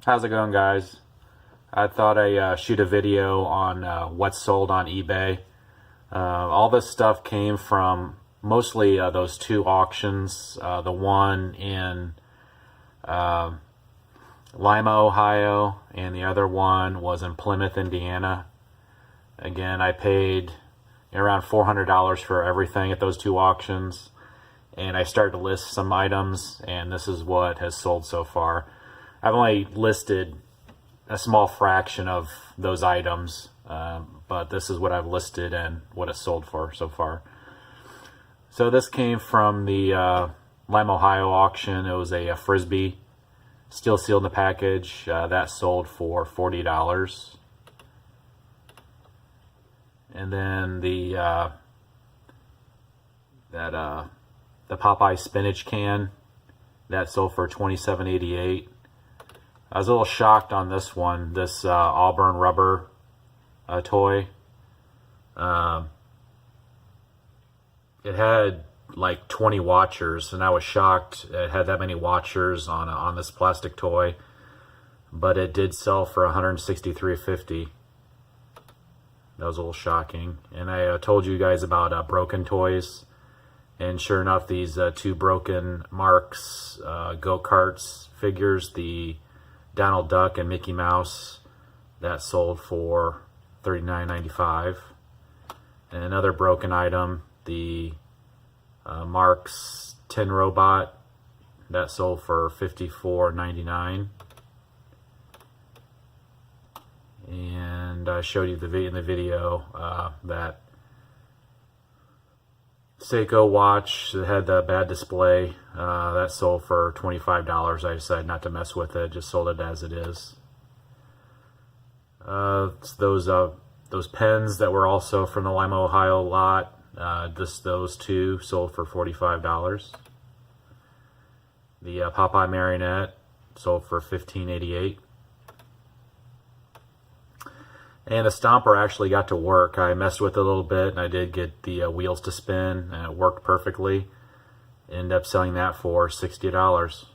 How's it going, guys? I thought I'd shoot a video on what's sold on eBay. All this stuff came from mostly those two auctions. The one in Lima, Ohio, and the other one was in Plymouth, Indiana. Again, I paid around $400 for everything at those two auctions, and I started to list some items, and this is what has sold so far. I've only listed a small fraction of those items, but this is what I've listed and what it's sold for so far. So this came from the Lima, Ohio auction. It was a Frisbee, still sealed in the package. That sold for $40. And then the Popeye spinach can, that sold for $27.88. I was a little shocked on this one, this Auburn rubber toy. It had like 20 watchers, and I was shocked it had that many watchers on this plastic toy, but it did sell for $163.50. That was a little shocking. And I told you guys about broken toys, and sure enough, these two broken Marks go-karts figures, the Donald Duck and Mickey Mouse, that sold for $39.95. And another broken item, the Marks Tin Robot, that sold for $54.99. And I showed you in the video that Seiko watch that had the bad display, that sold for $25. I decided not to mess with it, just sold it as it is. Those pens that were also from the Lima, Ohio lot, those two sold for $45. The Popeye marionette sold for $15.88. And the Stomper actually got to work. I messed with it a little bit, and I did get the wheels to spin, and it worked perfectly. Ended up selling that for $60.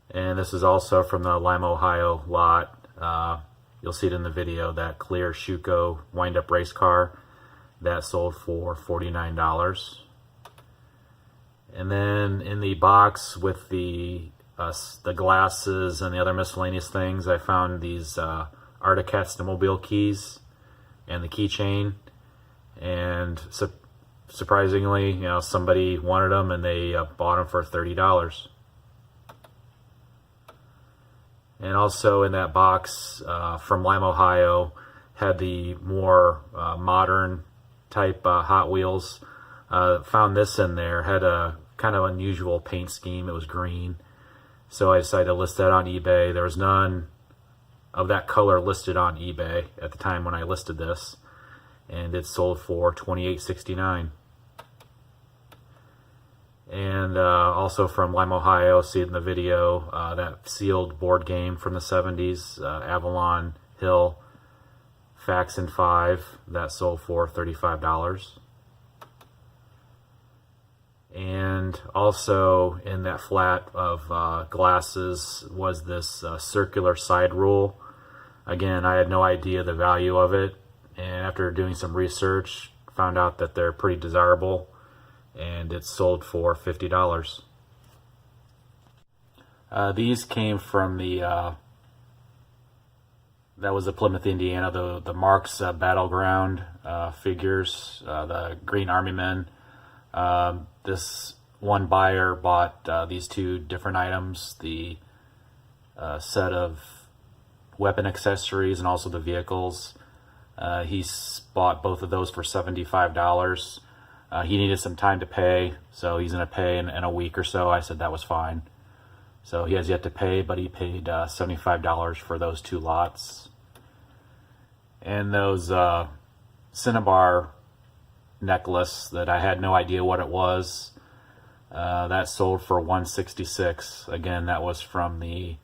And this is also from the Lima, Ohio lot. You'll see it in the video, that clear Schuco wind-up race car. That sold for $49. And then in the box with the glasses and the other miscellaneous things, I found these Arctic snowmobile keys and the keychain, and surprisingly, somebody wanted them, and they bought them for $30. And also in that box from Lima, Ohio, had the more modern type Hot Wheels. Found this in there, had a kind of unusual paint scheme. It was green. So I decided to list that on eBay. There was none of that color listed on eBay at the time when I listed this, and it sold for $28.69. And also from Lima, Ohio, see it in the video, that sealed board game from the 70s, Avalon Hill Faxon 5, that sold for $35. And also in that flat of glasses was this circular side rule. Again, I had no idea the value of it, and after doing some research, found out that they're pretty desirable, and it's sold for $50. These came from the that was the Plymouth, Indiana, the Marks Battleground figures, the Green Army Men. This one buyer bought these two different items, the set of weapon accessories and also the vehicles. He bought both of those for $75. He needed some time to pay, so he's going to pay in a week or so. I said that was fine. So he has yet to pay, but he paid $75 for those two lots. And those Cinnabar necklace that I had no idea what it was, that sold for $166. Again, that was from the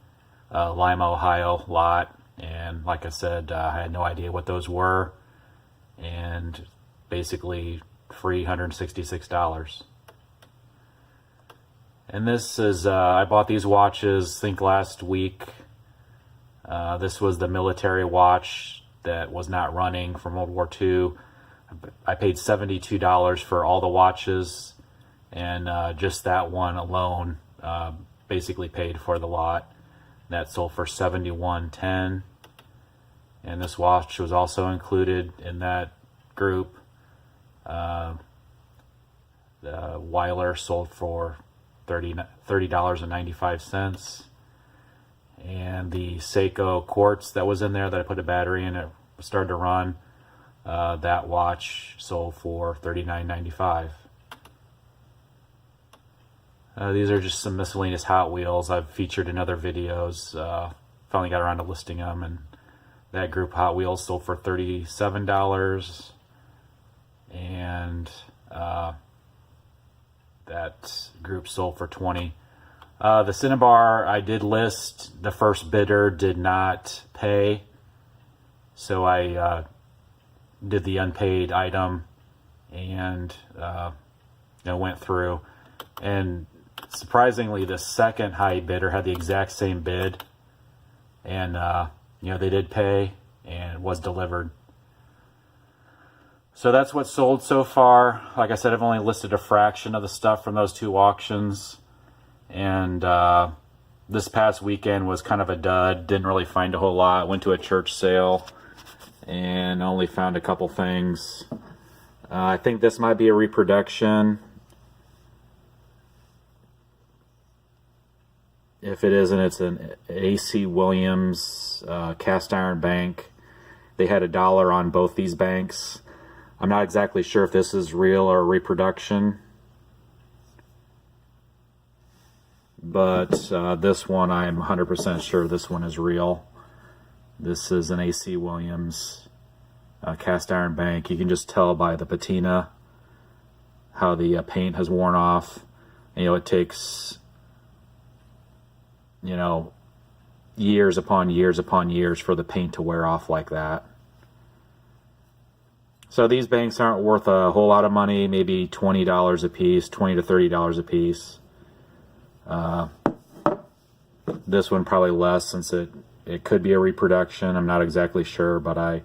Lima, Ohio lot, and like I said, I had no idea what those were, and basically free $166. And this is, I bought these watches, I think last week. This was the military watch that was not running from World War II. I paid $72 for all the watches, and just that one alone basically paid for the lot. That sold for $71.10, and this watch was also included in that group. The Weiler sold for $30.95, and the Seiko Quartz that was in there that I put a battery in, it started to run. That watch sold for $39.95. These are just some miscellaneous Hot Wheels I've featured in other videos. Finally got around to listing them, and that group Hot Wheels sold for $37, and that group sold for $20. The Cinnabar I did list. The first bidder did not pay, so I did the unpaid item and went through. And surprisingly, the second high bidder had the exact same bid, and they did pay and it was delivered. So that's what's sold so far. Like I said, I've only listed a fraction of the stuff from those two auctions. And this past weekend was kind of a dud. Didn't really find a whole lot. Went to a church sale and only found a couple things. I think this might be a reproduction. If it isn't, it's an A.C. Williams cast iron bank. They had $1 on both these banks. I'm not exactly sure if this is real or a reproduction, but this one I'm 100% sure this one is real. This is an A.C. Williams cast iron bank. You can just tell by the patina how the paint has worn off. And, it takes years upon years upon years for the paint to wear off like that. So these banks aren't worth a whole lot of money, maybe $20 a piece, $20 to $30 a piece. This one probably less, since it could be a reproduction. I'm not exactly sure, but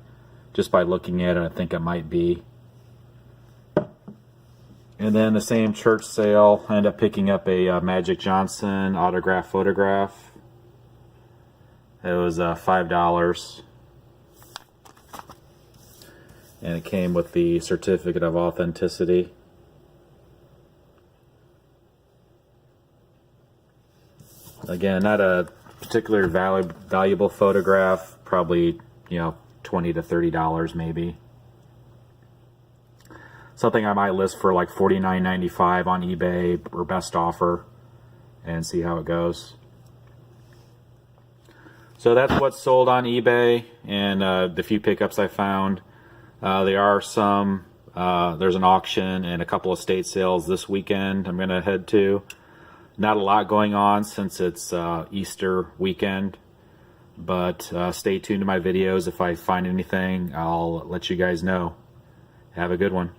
just by looking at it, I think it might be. And then the same church sale, I ended up picking up a Magic Johnson autograph photograph. It was $5. And it came with the certificate of authenticity. Again, not a particularly valuable photograph, probably, $20 to $30 maybe. Something I might list for like $49.95 on eBay or best offer and see how it goes. So that's what's sold on eBay and the few pickups I found. There are some, there's an auction and a couple of estate sales this weekend I'm going to head to. Not a lot going on since it's Easter weekend, but stay tuned to my videos. If I find anything, I'll let you guys know. Have a good one.